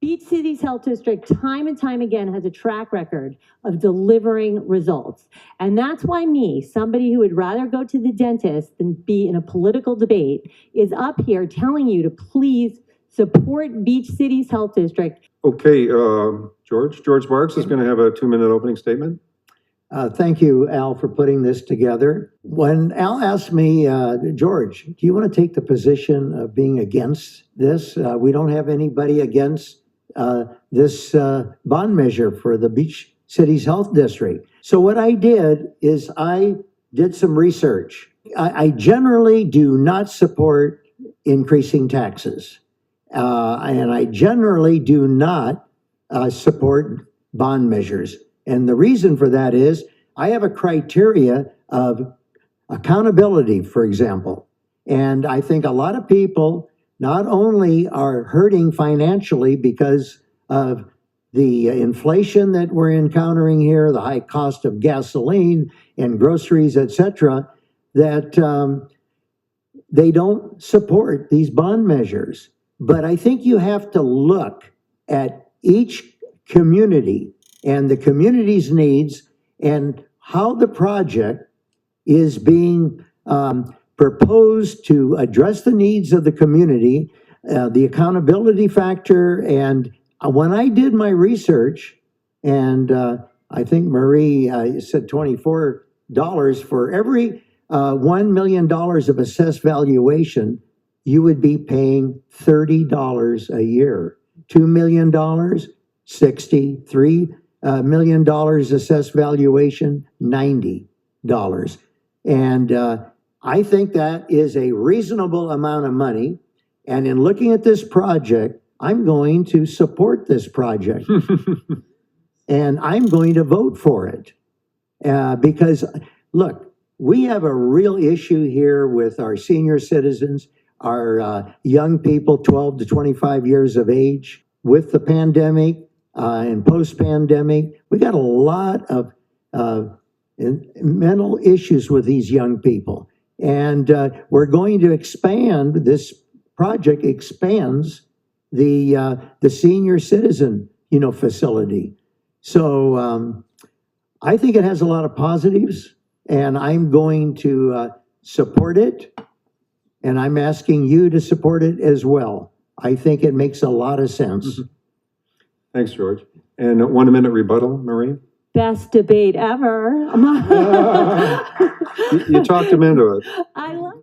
Beach Cities Health District, time and time again, has a track record of delivering results. And that's why me, somebody who would rather go to the dentist than be in a political debate, is up here telling you to please support Beach Cities Health District. Okay, George Marks is going to have a 2-minute opening statement. Thank you, Al, for putting this together. When Al asked me, George, do you want to take the position of being against this? We don't have anybody against this bond measure for the Beach Cities Health District. So what I did is I did some research. I generally do not support increasing taxes. And I generally do not support bond measures. And the reason for that is I have a criteria of accountability, for example. And I think a lot of people not only are hurting financially because of the inflation that we're encountering here, the high cost of gasoline and groceries, etc., that they don't support these bond measures. But I think you have to look at each community and the community's needs and how the project is being proposed to address the needs of the community, the accountability factor. And when I did my research, and I think Marie said $24 for every $1 million of assessed valuation, you would be paying $30 a year. $2 million, $63 million assessed valuation, $90. And I think that is a reasonable amount of money. And in looking at this project, I'm going to support this project. And I'm going to vote for it. Because, look, we have a real issue here with our senior citizens, our young people, 12 to 25 years of age. With the pandemic and post-pandemic, we got a lot of mental issues with these young people. And we're going to expand, this project expands the senior citizen, facility. So I think it has a lot of positives, and I'm going to support it. And I'm asking you to support it as well. I think it makes a lot of sense. Thanks, George. And 1 minute rebuttal, Marie. Best debate ever. You talked him into it. I love